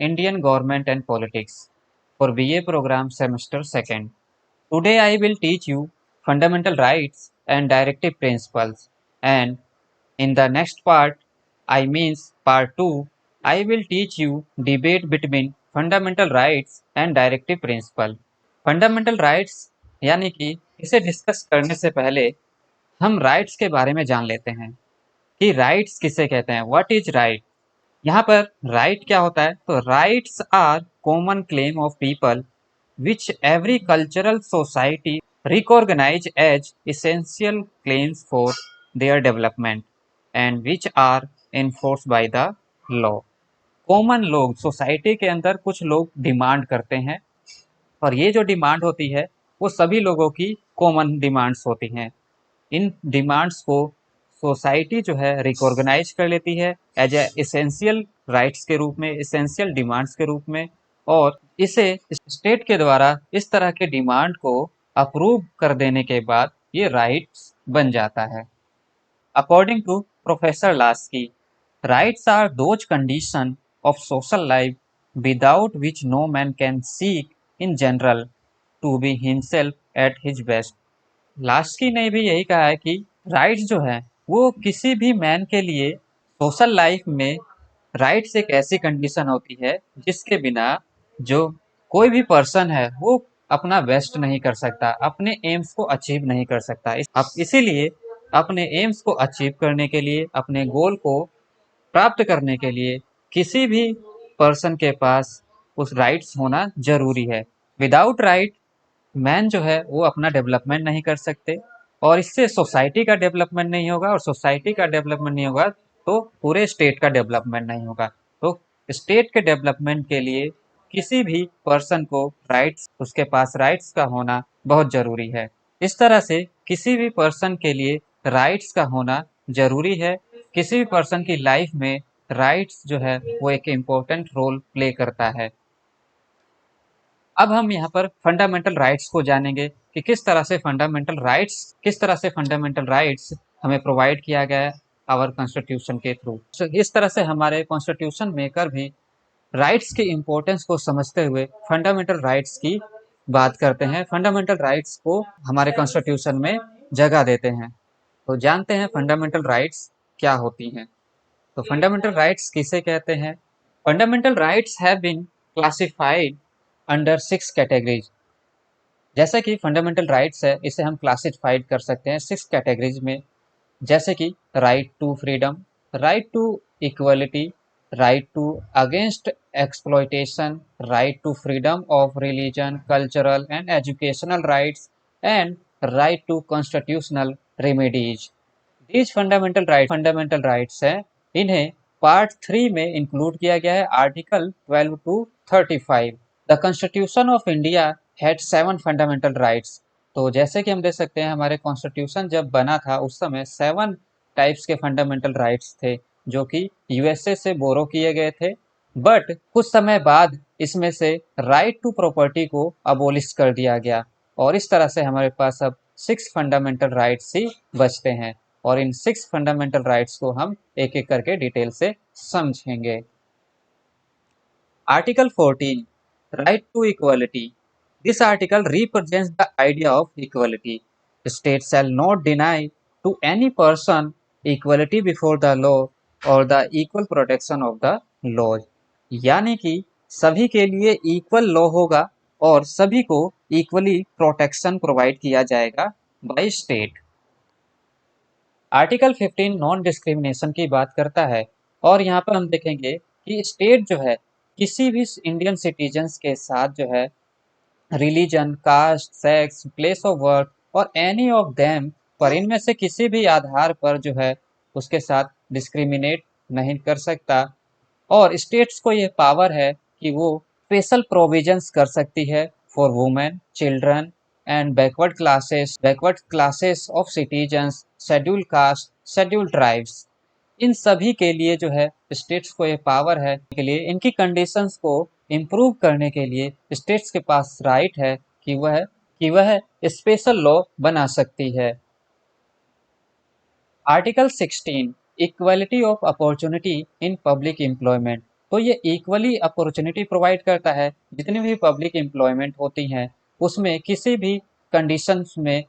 Indian Government and Politics for BA Program Semester 2nd. Today I will teach you fundamental rights and directive principles, and in the next part, I means part 2, I will teach you debate between fundamental rights and directive principle. Fundamental rights यानी कि इसे discuss करने से पहले हम rights के बारे में जान लेते हैं कि राइट्स किसे कहते हैं। What is right? यहाँ पर राइट क्या होता है? तो rights are common claim of people which every cultural society recognise as essential claims for their development and which are enforced by the law. Common लोग सोसाइटी के अंदर कुछ लोग डिमांड करते हैं और ये जो डिमांड होती है वो सभी लोगों की कॉमन डिमांड्स होती हैं। इन डिमांड्स को सोसाइटी जो है रिकॉर्गनाइज कर लेती है एज ए एसेंशियल राइट्स के रूप में, एसेंशियल डिमांड्स के रूप में, और इसे स्टेट के द्वारा इस तरह के डिमांड को अप्रूव कर देने के बाद ये राइट्स बन जाता है। According to professor Laski, rights are those conditions of social life without which no man can seek in general to be himself at his best. Laski ने भी यही कहा है कि राइट्स जो है वो किसी भी मैन के लिए सोशल लाइफ में राइट्स एक ऐसी कंडीशन होती है जिसके बिना जो कोई भी पर्सन है वो अपना बेस्ट नहीं कर सकता, अपने एम्स को अचीव नहीं कर सकता। अब इसीलिए अपने एम्स को अचीव करने के लिए, अपने गोल को प्राप्त करने के लिए किसी भी पर्सन के पास उस राइट्स होना जरूरी है। विदाउट राइट मैन जो है वो अपना डेवलपमेंट नहीं कर सकते और इससे सोसाइटी का डेवलपमेंट नहीं होगा, और सोसाइटी का डेवलपमेंट नहीं होगा तो पूरे स्टेट का डेवलपमेंट नहीं होगा। तो स्टेट के डेवलपमेंट के लिए किसी भी पर्सन को राइट्स, उसके पास राइट्स का होना बहुत जरूरी है। इस तरह से किसी भी पर्सन के लिए राइट्स का होना जरूरी है। किसी भी पर्सन की लाइफ में राइट्स जो है वो एक इम्पोर्टेंट रोल प्ले करता है। अब हम यहाँ पर फंडामेंटल राइट्स को जानेंगे कि किस तरह से फंडामेंटल राइट्स हमें प्रोवाइड किया गया है आवर कॉन्स्टिट्यूशन के थ्रू। तो इस तरह से हमारे कॉन्स्टिट्यूशन मेकर भी राइट्स की इम्पोर्टेंस को समझते हुए फंडामेंटल राइट्स की बात करते हैं, फंडामेंटल राइट्स को हमारे कॉन्स्टिट्यूशन में जगह देते हैं। तो जानते हैं फंडामेंटल राइट्स क्या होती हैं। तो फंडामेंटल राइट्स किसे कहते हैं? Fundamental rights have been classified under 6 categories. जैसे कि फंडामेंटल राइट्स है इसे हम क्लासिफाइड कर सकते हैं 6 कैटेगरीज में, जैसे कि right to freedom, right to equality, right to against exploitation, right to freedom of religion, cultural and educational rights and right to constitutional remedies. These fundamental rights हैं, इन्हें पार्ट 3 में इंक्लूड किया गया है, article 12 to 35। The constitution of India had 7 fundamental rights. तो जैसे कि हम देख सकते हैं हमारे कॉन्स्टिट्यूशन जब बना था उस समय 7 टाइप्स के फंडामेंटल राइट्स थे जो कि यूएसए से बोरो किए गए थे, बट कुछ समय बाद इसमें से राइट टू प्रॉपर्टी को अबोलिश कर दिया गया और इस तरह से हमारे पास अब 6 फंडामेंटल राइट्स ही बचते हैं और इन 6 फंडामेंटल राइट्स को हम एक एक करके डिटेल से समझेंगे। Article 14, right to equality. This article represents the idea of equality. The state shall not deny to any person equality before the law or the equal protection of the law. यानी कि सभी के लिए equal law होगा और सभी को equally protection provide किया जाएगा by state. Article 15 non discrimination की बात करता है और यहाँ पर हम देखेंगे कि स्टेट जो है किसी भी इंडियन सिटीजन्स के साथ जो है religion, caste, sex, place of work और एनी ऑफ देम पर इनमें से किसी भी आधार पर जो है उसके साथ डिस्क्रिमिनेट नहीं कर सकता और स्टेट्स को ये पावर है कि वो स्पेशल प्रोविजंस कर सकती है for women, children and backward classes of citizens, schedule caste, schedule tribes. इन सभी के लिए जो है स्टेट्स को ये पावर है के लिए इनकी कंडीशंस को इम्प्रूव करने के लिए स्टेट्स के पास राइट है कि वह स्पेशल लॉ बना सकती है। Article 16 equality of opportunity in public employment. तो ये इक्वली अपॉर्चुनिटी प्रोवाइड करता है। जितनी भी पब्लिक एम्प्लॉयमेंट होती हैं उसमें किसी भी कंडीशंस में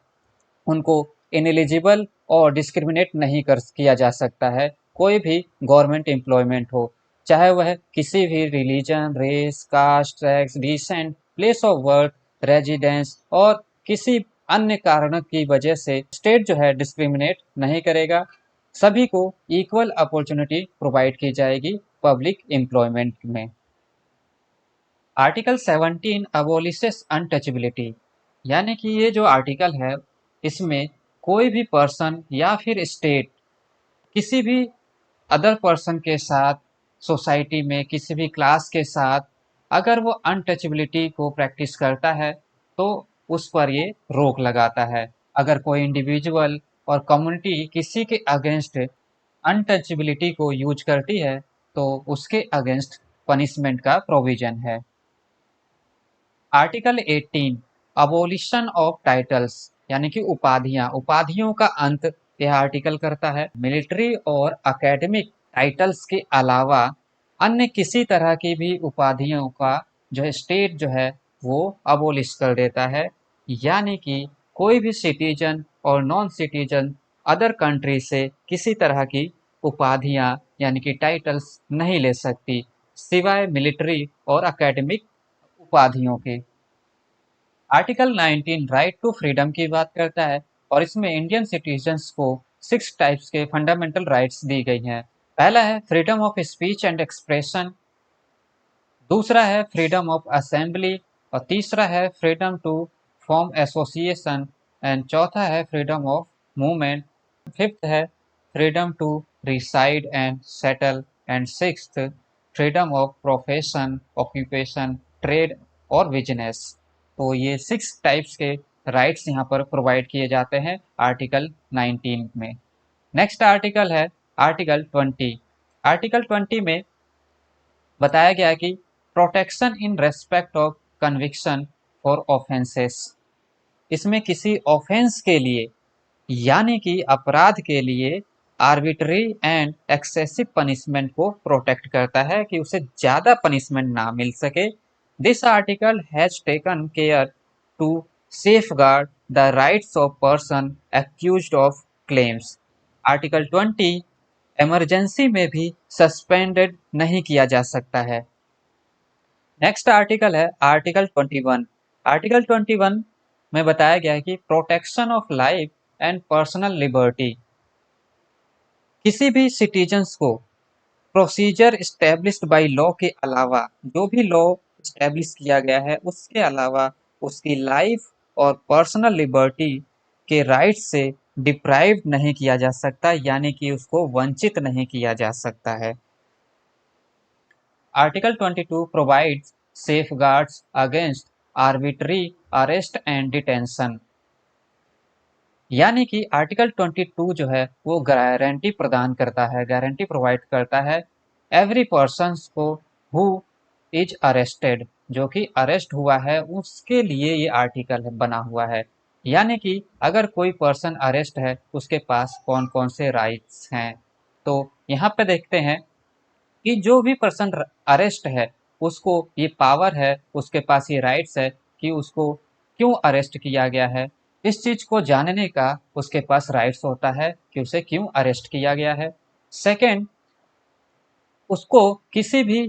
उनको इनएलिजिबल और डिस्क्रिमिनेट नहीं कर किया जा सकता है। कोई भी गवर्नमेंट एम्प्लॉयमेंट हो, चाहे वह किसी भी religion, race, caste, sex, descent, place of birth, residence और किसी अन्य कारण की वजह से स्टेट जो है डिस्क्रिमिनेट नहीं करेगा। सभी को इक्वल अपॉर्चुनिटी प्रोवाइड की जाएगी पब्लिक एम्प्लॉयमेंट में। आर्टिकल 17 अबोलिशेस अनटचेबिलिटी, यानी कि ये जो आर्टिकल है इसमें कोई भी पर्सन या फिर स्टेट किसी भी अदर पर्सन के साथ, सोसाइटी में किसी भी क्लास के साथ अगर वो अनटचेबिलिटी को प्रैक्टिस करता है तो उस पर ये रोक लगाता है। अगर कोई इंडिविजुअल और कम्युनिटी किसी के अगेंस्ट अनटचेबिलिटी को यूज करती है तो उसके अगेंस्ट पनिशमेंट का प्रोविजन है। आर्टिकल 18 अबोलिशन ऑफ टाइटल्स, यानी कि उपाधियां, उपाधियों का अंत यह आर्टिकल करता है। मिलिट्री और एकेडमिक टाइटल्स के अलावा अन्य किसी तरह की भी उपाधियों का जो है स्टेट जो है वो अबोलिश कर देता है। यानी कि कोई भी सिटीजन और नॉन सिटीजन अदर कंट्री से किसी तरह की उपाधियां यानी कि टाइटल्स नहीं ले सकती सिवाय मिलिट्री और एकेडमिक उपाधियों के। आर्टिकल 19 राइट टू फ्रीडम की बात करता है और इसमें इंडियन सिटीजन्स को 6 टाइप्स के फंडामेंटल राइट्स दी गई हैं। पहला है freedom of speech and expression, दूसरा है फ्रीडम ऑफ असेंबली और तीसरा है freedom to form association and चौथा है फ्रीडम ऑफ मूवमेंट, फिफ्थ है freedom to reside and settle and sixth freedom of profession, occupation, trade और बिजनेस। तो ये 6 टाइप्स के राइट्स यहाँ पर प्रोवाइड किए जाते हैं आर्टिकल 19 में। नेक्स्ट आर्टिकल है आर्टिकल 20। आर्टिकल 20 में बताया गया है कि protection in respect of conviction for offences, इसमें किसी ऑफेंस के लिए यानी कि अपराध के लिए आर्बिट्री एंड एक्सेसिव पनिशमेंट को प्रोटेक्ट करता है कि उसे ज़्यादा पनिशमेंट ना मिल सके। This article has taken care to safeguard the rights of person accused of claims. Article 20 emergency में भी सस्पेंडेड नहीं किया जा सकता है। नेक्स्ट आर्टिकल है आर्टिकल 21। आर्टिकल 21 में बताया गया है कि protection of life and personal liberty, किसी भी सिटीजन्स को प्रोसीजर स्टैब्लिश्ड बाय लॉ के अलावा, जो भी लॉ स्टैब्लिश किया गया है उसके अलावा उसकी लाइफ और पर्सनल लिबर्टी के राइट से डिप्राइव नहीं किया जा सकता, यानी कि उसको वंचित नहीं किया जा सकता है। Article 22 provides safeguards against arbitrary arrest and detention, यानी कि आर्टिकल 22 जो है वो गारंटी प्रदान करता है, गारंटी प्रोवाइड करता है एवरी पर्सन को हु इज अरेस्टेड, जो कि अरेस्ट हुआ है उसके लिए ये आर्टिकल बना हुआ है। यानी कि अगर कोई पर्सन अरेस्ट है उसके पास कौन कौन से राइट्स हैं, तो यहाँ पे देखते हैं कि जो भी पर्सन अरेस्ट है उसको ये पावर है, उसके पास ये राइट्स है कि उसको क्यों अरेस्ट किया गया है, इस चीज को जानने का उसके पास राइट्स होता है कि उसे क्यों अरेस्ट किया गया है। सेकंड, उसको किसी भी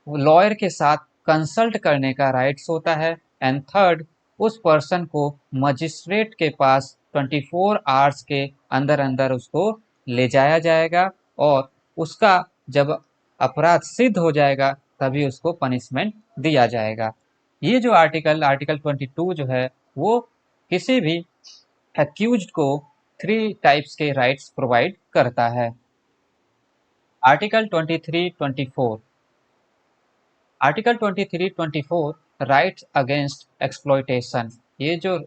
लॉयर के साथ कंसल्ट करने का राइट्स होता है। एंड थर्ड, उस पर्सन को मजिस्ट्रेट के पास 24 आवर्स के अंदर अंदर उसको ले जाया जाएगा और उसका जब अपराध सिद्ध हो जाएगा तभी उसको पनिशमेंट दिया जाएगा। ये जो आर्टिकल 22 जो है वो किसी भी एक्यूज्ड को 3 टाइप्स के राइट्स प्रोवाइड करता है। Article 23-24, article 23-24 rights against exploitation, ये जो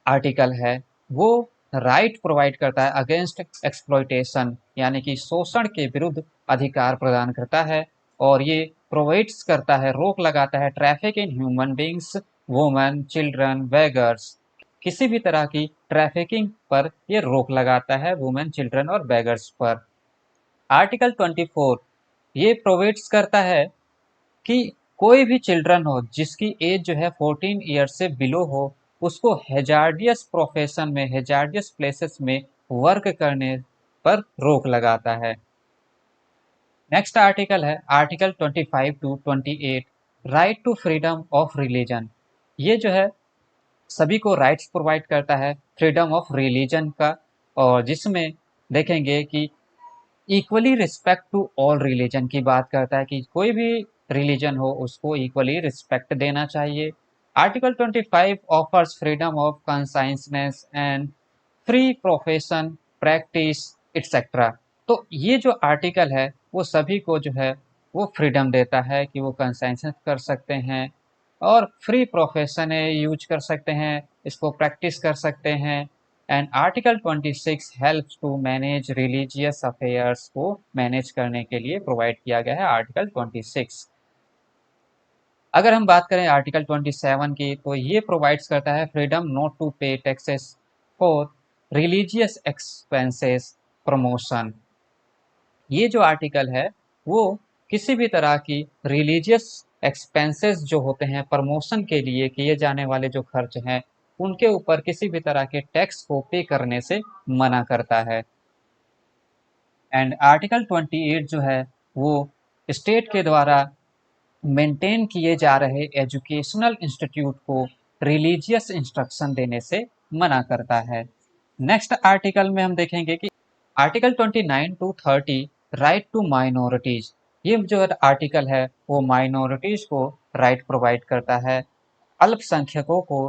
आर्टिकल है वो राइट प्रोवाइड करता है अगेंस्ट एक्सप्लॉयटेशन, यानी कि शोषण के विरुद्ध अधिकार प्रदान करता है और ये प्रोवाइड्स करता है, रोक लगाता है traffic in human beings, women, children, beggars, किसी भी तरह की ट्रैफिकिंग पर ये रोक लगाता है वुमेन, चिल्ड्रन और बेगर्स पर। आर्टिकल 24 ये प्रोवाइड्स करता है कि कोई भी चिल्ड्रन हो जिसकी एज जो है 14 ईयर्स से बिलो हो, उसको हैजार्डियस प्रोफेशन में, हैजार्डियस प्लेसेस में वर्क करने पर रोक लगाता है। नेक्स्ट आर्टिकल है article 25 to 28, right to freedom of religion. ये जो है सभी को राइट्स प्रोवाइड करता है फ्रीडम ऑफ रिलीजन का, और जिसमें देखेंगे कि equally respect to all religion की बात करता है कि कोई भी रिलीजन हो उसको इक्वली रिस्पेक्ट देना चाहिए। Article 25 offers freedom of consciousness and free profession practice etcetera. तो ये जो आर्टिकल है वो सभी को जो है वो फ्रीडम देता है कि वो कंसाइंस कर सकते हैं और फ्री प्रोफेशन यूज कर सकते हैं, इसको प्रैक्टिस कर सकते हैं। And article 26 helps to manage religious affairs को मैनेज करने के लिए प्रोवाइड किया गया है आर्टिकल 26। अगर हम बात करें आर्टिकल 27 की, तो ये प्रोवाइड्स करता है फ्रीडम नॉट टू पे taxes for religious expenses promotion. ये जो आर्टिकल है वो किसी भी तरह की रिलीजियस एक्सपेंसेस जो होते हैं प्रमोशन के लिए किए जाने वाले जो खर्च हैं उनके ऊपर किसी भी तरह के टैक्स को पे करने से मना करता है। एंड आर्टिकल 28 जो है वो स्टेट के द्वारा मेंटेन किए जा रहे एजुकेशनल इंस्टीट्यूट को रिलीजियस इंस्ट्रक्शन देने से मना करता है। नेक्स्ट आर्टिकल में हम देखेंगे कि article 29 to 30 right to minorities. ये जो आर्टिकल है वो माइनॉरिटीज को राइट प्रोवाइड करता है, अल्पसंख्यकों को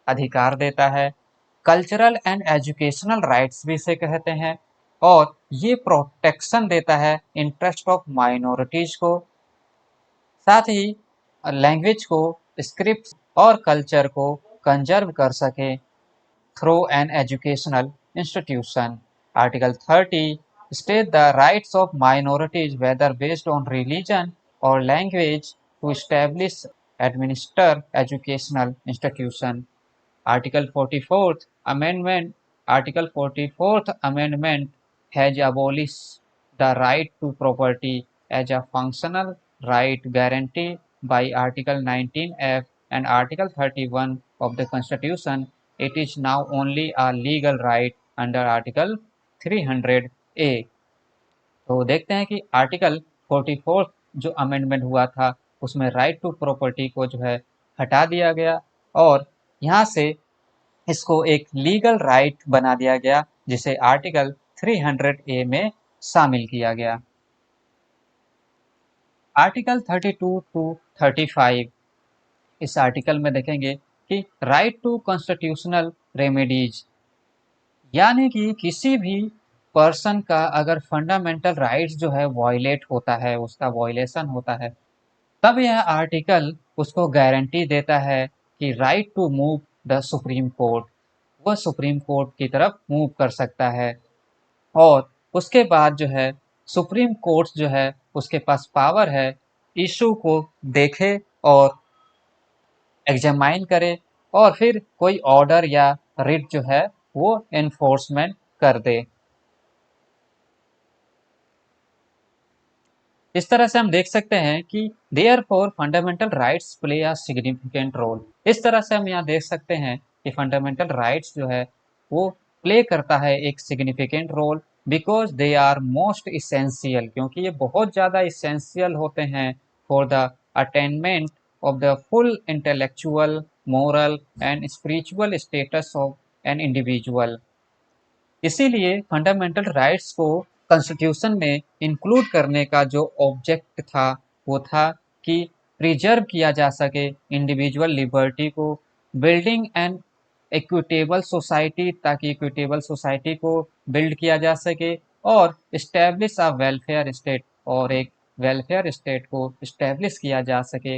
अधिकार देता है, कल्चरल एंड एजुकेशनल राइट्स भी इसे कहते हैं, और ये प्रोटेक्शन देता है इंटरेस्ट ऑफ माइनॉरिटीज को, साथ ही लैंग्वेज को, स्क्रिप्ट और कल्चर को कंजर्व कर सके through an educational institution. Article 30 state the rights of minorities whether based on religion or language to establish administer educational institution. Article 44th Amendment Article 44th Amendment has abolished the right to property as a functional right guaranteed by Article 19F and Article 31 of the Constitution. It is now only a legal right under Article 300A। तो देखते हैं कि article 44 जो amendment हुआ था उसमें right to property को जो है हटा दिया गया और यहाँ से इसको एक लीगल राइट बना दिया गया, जिसे आर्टिकल 300A में शामिल किया गया। आर्टिकल 32 टू 35, इस आर्टिकल में देखेंगे कि राइट टू कॉन्स्टिट्यूशनल रेमेडीज, यानी कि किसी भी पर्सन का अगर फंडामेंटल राइट्स जो है वायलेट होता है, उसका वायलेशन होता है, तब यह आर्टिकल उसको गारंटी देता है कि right to move the supreme court, वह सुप्रीम कोर्ट की तरफ मूव कर सकता है और उसके बाद जो है सुप्रीम कोर्ट जो है उसके पास पावर है इशू को देखे और एग्जामाइन करे और फिर कोई ऑर्डर या रिट जो है वो एनफोर्समेंट कर दे। इस तरह से हम देख सकते हैं कि therefore fundamental rights play a significant role. इस तरह से हम यहाँ देख सकते हैं कि फंडामेंटल राइट्स जो है वो प्ले करता है एक significant role, because they are most essential, क्योंकि ये बहुत ज़्यादा इसेंशियल होते हैं for the attainment of the full intellectual, moral and spiritual status of an individual. इसीलिए फंडामेंटल राइट्स को कॉन्स्टिट्यूशन में इंक्लूड करने का जो ऑब्जेक्ट था वो था कि प्रिजर्व किया जा सके इंडिविजुअल लिबर्टी को, बिल्डिंग एंड इक्विटेबल सोसाइटी, ताकि इक्विटेबल सोसाइटी को बिल्ड किया जा सके और इस्टेब्लिश अ वेलफेयर स्टेट, और एक वेलफेयर स्टेट को इस्टेब्लिश किया जा सके।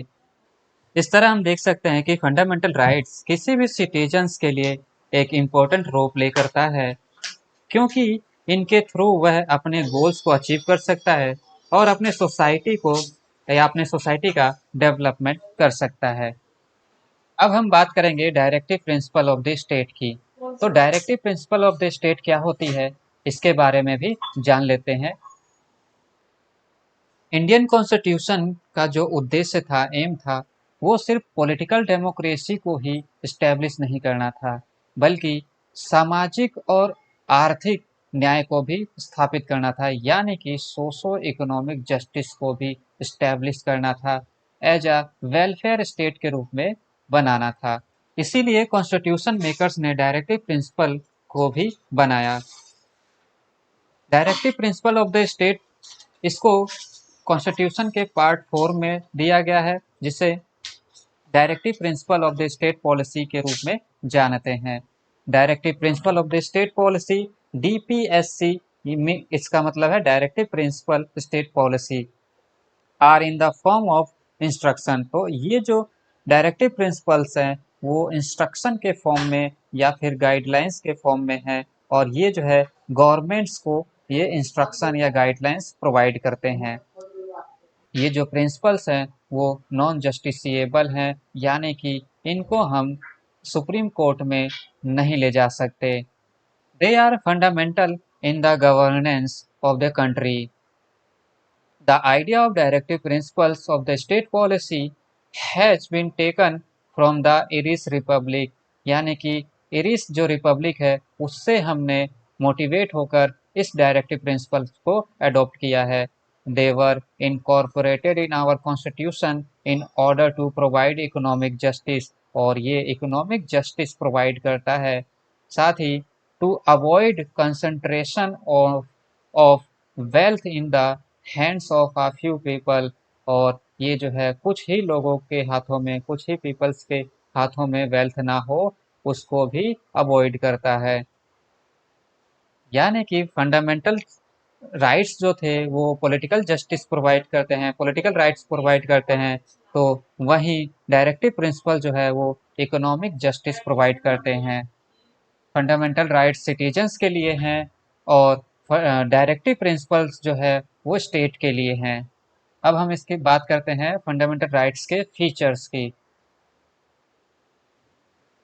इस तरह हम देख सकते हैं कि फंडामेंटल राइट्स किसी भी सिटीजन्स के लिए एक इम्पोर्टेंट रोल प्ले करता है, क्योंकि इनके थ्रू वह अपने गोल्स को अचीव कर सकता है और अपने सोसाइटी को या अपने सोसाइटी का डेवलपमेंट कर सकता है। अब हम बात करेंगे directive principle of the state की। तो directive principle of the state क्या होती है, इसके बारे में भी जान लेते हैं। इंडियन कॉन्स्टिट्यूशन का जो उद्देश्य था, एम था, वो सिर्फ पॉलिटिकल डेमोक्रेसी को ही इस्टेब्लिश नहीं करना था, बल्कि सामाजिक और आर्थिक न्याय को भी स्थापित करना था, यानी कि सोशो इकोनॉमिक जस्टिस को भी इस्टेब्लिश करना था, एज अ वेलफेयर स्टेट के रूप में बनाना था। इसीलिए कॉन्स्टिट्यूशन मेकर्स ने डायरेक्टिव प्रिंसिपल को भी बनाया। Directive principle of the state, इसको कॉन्स्टिट्यूशन के पार्ट 4 में दिया गया है, जिसे directive principle of the state policy के रूप में जानते हैं। Directive principle of the state policy, DPSC, इसका मतलब है directive principle state policy, are in the form of instruction. तो ये जो डायरेक्टिव प्रिंसिपल्स हैं वो इंस्ट्रक्शन के फॉर्म में या फिर गाइडलाइंस के फॉर्म में है, और ये जो है गवर्नमेंट्स को ये इंस्ट्रक्शन या गाइडलाइंस प्रोवाइड करते हैं। ये जो प्रिंसिपल्स हैं वो नॉन जस्टिसिएबल हैं, यानी कि इनको हम सुप्रीम कोर्ट में नहीं ले जा सकते। They are fundamental in the governance of the country. The idea of directive principles of the state policy has been taken from the Irish Republic, यानी कि इरिश जो रिपब्लिक है उससे हमने मोटिवेट होकर इस डायरेक्टिव प्रिंसिपल्स को अडॉप्ट किया है। They were incorporated in our constitution in order to provide economic justice, और ये इकोनॉमिक जस्टिस प्रोवाइड करता है। साथ ही to avoid concentration of wealth in the hands of a few people, और ये जो है कुछ ही लोगों के हाथों में, कुछ ही पीपल्स के हाथों में वेल्थ ना हो, उसको भी अवॉइड करता है। यानी कि फंडामेंटल राइट्स जो थे वो पॉलिटिकल जस्टिस प्रोवाइड करते हैं, पॉलिटिकल राइट्स प्रोवाइड करते हैं, तो वहीं डायरेक्टिव प्रिंसिपल जो है वो इकोनॉमिक जस्टिस प्रोवाइड करते हैं। फंडामेंटल राइट्स सिटीजन्स के लिए हैं, और डायरेक्टिव प्रिंसिपल्स जो है वो स्टेट के लिए हैं। अब हम इसकी बात करते हैं फंडामेंटल राइट्स के फीचर्स की।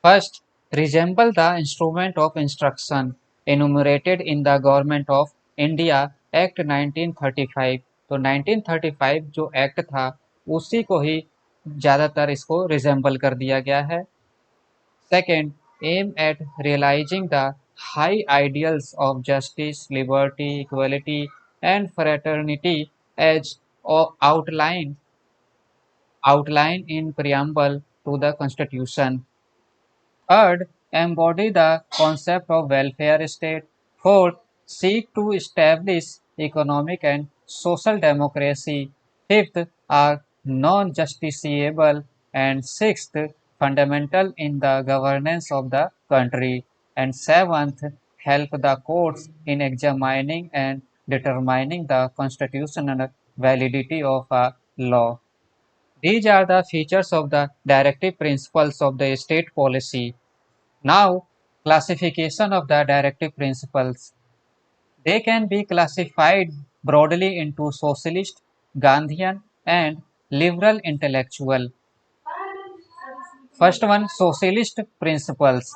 First, resemble the instrument of instruction enumerated in the Government of India Act 1935। तो 1935 जो एक्ट था उसी को ही ज़्यादातर इसको रिजेंबल कर दिया गया है। Second, aim at realizing the high ideals of justice, liberty, equality, and fraternity as outlined in preamble to the Constitution. Third, embody the concept of welfare state. Fourth, seek to establish economic and social democracy. Fifth, are non-justiciable. And sixth, fundamental in the governance of the country. And seventh, help the courts in examining and determining the constitutional validity of a law. These are the features of the directive principles of the state policy. Now, classification of the directive principles. They can be classified broadly into socialist, Gandhian, and liberal intellectual. First one, socialist principles.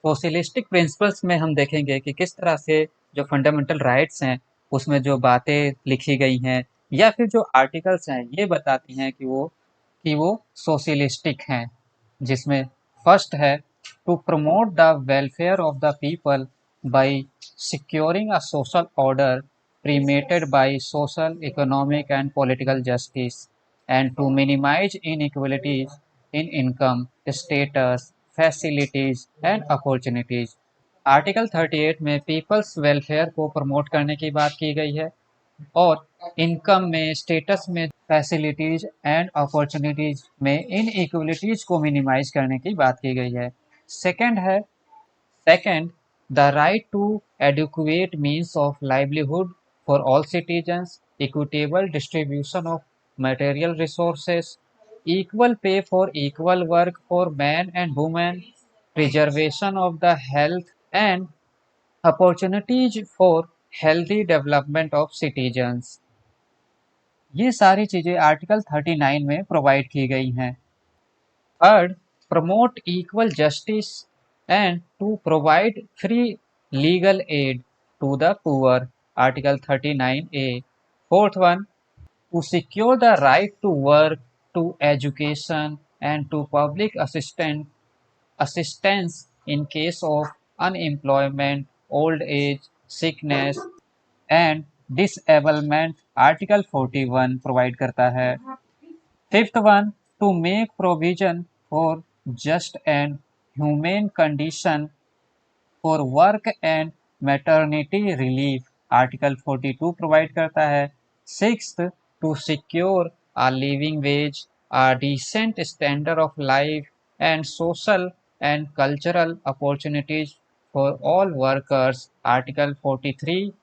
Socialistic principles में हम देखेंगे कि किस तरह से जो fundamental rights हैं उसमें जो बातें लिखी गई हैं या फिर जो आर्टिकल्स हैं ये बताती हैं कि वो सोशलिस्टिक हैं, जिसमें फर्स्ट है to promote the welfare of the people by securing a social order permeated by social economic and political justice and to minimise inequalities in income status facilities and opportunities. Article 38 में peoples welfare को promote करने की बात की गई है, और income में, स्टेटस में, फैसिलिटीज एंड अपॉर्चुनिटीज में इन इक्वलिटीज को मिनिमाइज करने की बात की गई है। Second, the right to adequate means of livelihood for all citizens, equitable distribution of material resources, equal pay for equal work for men and women, preservation of the health and opportunities for healthy development of citizens। ये सारी चीजें article 39 में provide की गई हैं। Third, promote equal justice and to provide free legal aid to the poor, article 39A। Fourth one, to secure the right to work, to education, and to public assistance in case of unemployment, old age, sickness and disablement, article 41 provide करता है। Fifth one, to make provision for just and humane condition for work and maternity relief, article 42 provide करता है। Sixth, to secure a living wage, a decent standard of life, and social and cultural opportunities for all workers, Article 43.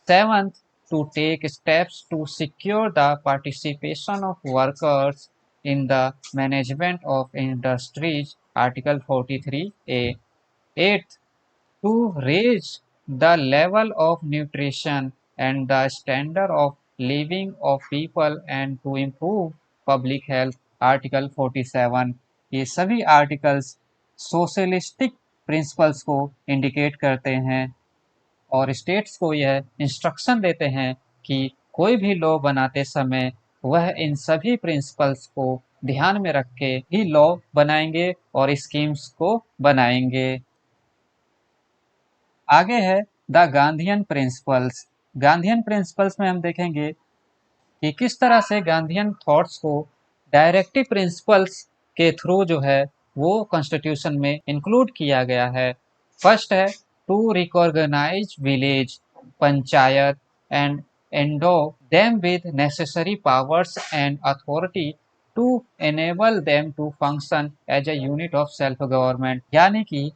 Seventh, to take steps to secure the participation of workers in the management of industries, Article 43A. Eighth, to raise the level of nutrition and the standard of living of people and to improve public health, article 47। ये सभी articles socialistic principles को indicate करते हैं और states को यह instruction देते हैं कि कोई भी लॉ बनाते समय वह इन सभी प्रिंसिपल्स को ध्यान में रख के ही लॉ बनाएंगे और स्कीम्स को बनाएंगे। आगे है the Gandhian principles. Gandhian principles में हम देखेंगे कि किस तरह से गांधीयन थॉट्स को डायरेक्टिव प्रिंसिपल्स के थ्रू जो है वो कॉन्स्टिट्यूशन में इंक्लूड किया गया है। फर्स्ट है to reorganise village, panchayat and endow them with necessary powers and authority to enable them to function as a unit of self government, यानी कि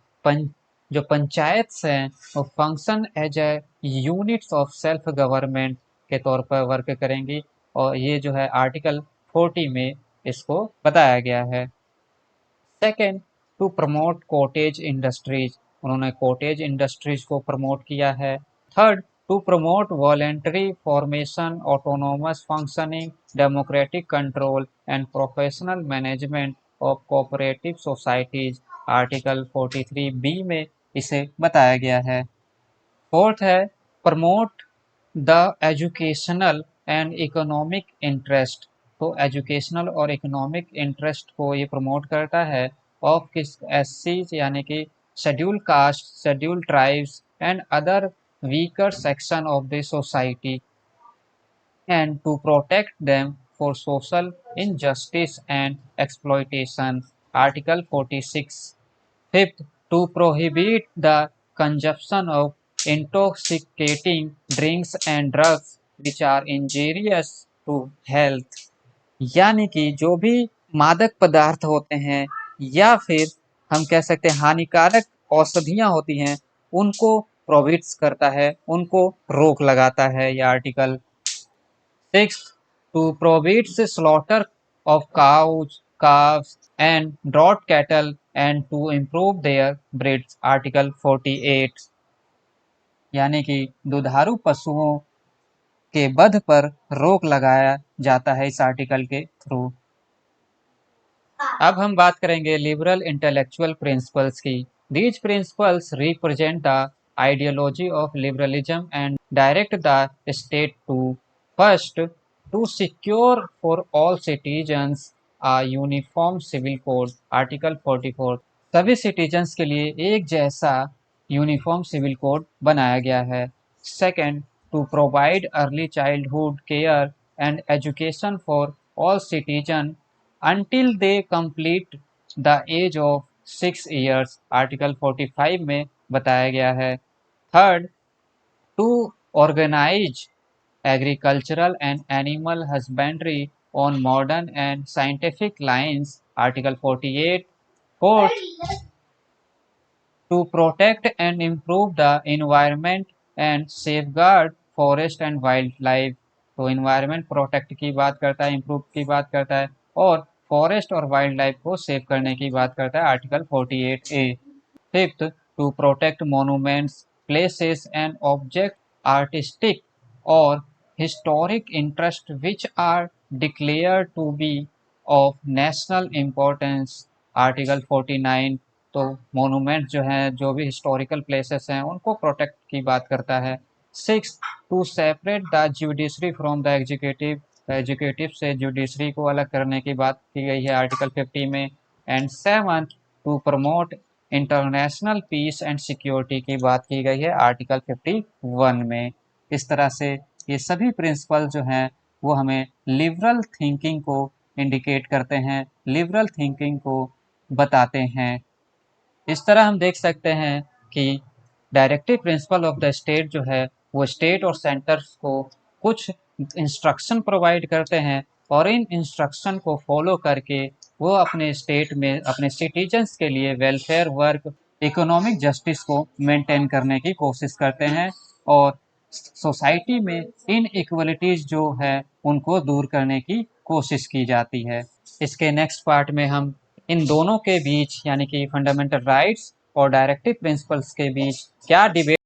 जो पंचायत हैं वो function as a units of self government के तौर पर वर्क करेंगी और ये जो है आर्टिकल 40 में इसको बताया गया है। Second, to promote cottage industries, उन्होंने कॉटेज इंडस्ट्रीज को प्रमोट किया है। Third, to promote voluntary formation, autonomous functioning, democratic control and professional management of cooperative societies, article 43 B में इसे बताया गया है। फोर्थ है promote the educational and economic interest, तो एजुकेशनल और इकोनॉमिक इंटरेस्ट को ये प्रमोट करता है ऑफ किस एससी यानी कि schedule caste, schedule tribes and other weaker section of the society and to protect them for social injustice and exploitation, Article 46. Fifth, to prohibit the consumption of intoxicating drinks and drugs which are injurious to health, यानी कि जो भी मादक पदार्थ होते हैं या फिर हम कह सकते हैं हानिकारक औषधियां होती हैं उनको प्रोहिबिट्स करता है, उनको रोक लगाता है यह article. Sixth, to prohibit the slaughter of cows, calves, and draught cattle and to improve their breeds, article 48। यानी कि दुधारू पशुओं के वध पर रोक लगाया जाता है इस आर्टिकल के थ्रू। अब हम बात करेंगे लिबरल इंटेलेक्चुअल प्रिंसिपल्स की। These principles represent the ideology of liberalism and direct the state to first, to secure for all citizens a uniform civil code, article 44। सभी सिटीजन्स के लिए एक जैसा यूनिफॉर्म सिविल कोड बनाया गया है। Second, to provide early childhood care and education for all citizen until they complete the age of 6 years, article 45 में बताया गया है। Third, to organise agricultural and animal husbandry on modern and scientific lines, article 48। Fourth, to protect and improve the environment and safeguard forest and wild life, तो environment protect की बात करता है, improve की बात करता है और फॉरेस्ट और वाइल्ड लाइफ को सेव करने की बात करता है article 48A। Fifth, to protect monuments, places and object artistic और historic interest which are declare to be of national importance, article 49। तो मोनूमेंट जो हैं, जो भी हिस्टोरिकल प्लेसेस हैं उनको प्रोटेक्ट की बात करता है। Six, to separate the judiciary from the executive, executive से जुडिशरी को अलग करने की बात की गई है आर्टिकल 50 में। And seven, to promote international peace and security की बात की गई है आर्टिकल 51 में। इस तरह से ये सभी प्रिंसिपल जो हैं वो हमें लिबरल थिंकिंग को इंडिकेट करते हैं, लिबरल थिंकिंग को बताते हैं। इस तरह हम देख सकते हैं कि directive principle of the state जो है वो स्टेट और सेंटर्स को कुछ इंस्ट्रक्शन प्रोवाइड करते हैं और इन इंस्ट्रक्शन को फॉलो करके वो अपने स्टेट में अपने सिटीजन्स के लिए वेलफेयर वर्क, इकोनॉमिक जस्टिस को मेंटेन करने की कोशिश करते हैं और सोसाइटी में इन इक्वलिटीज जो है उनको दूर करने की कोशिश की जाती है। इसके नेक्स्ट पार्ट में हम इन दोनों के बीच यानी कि फंडामेंटल राइट्स और डायरेक्टिव प्रिंसिपल्स के बीच क्या डिबेट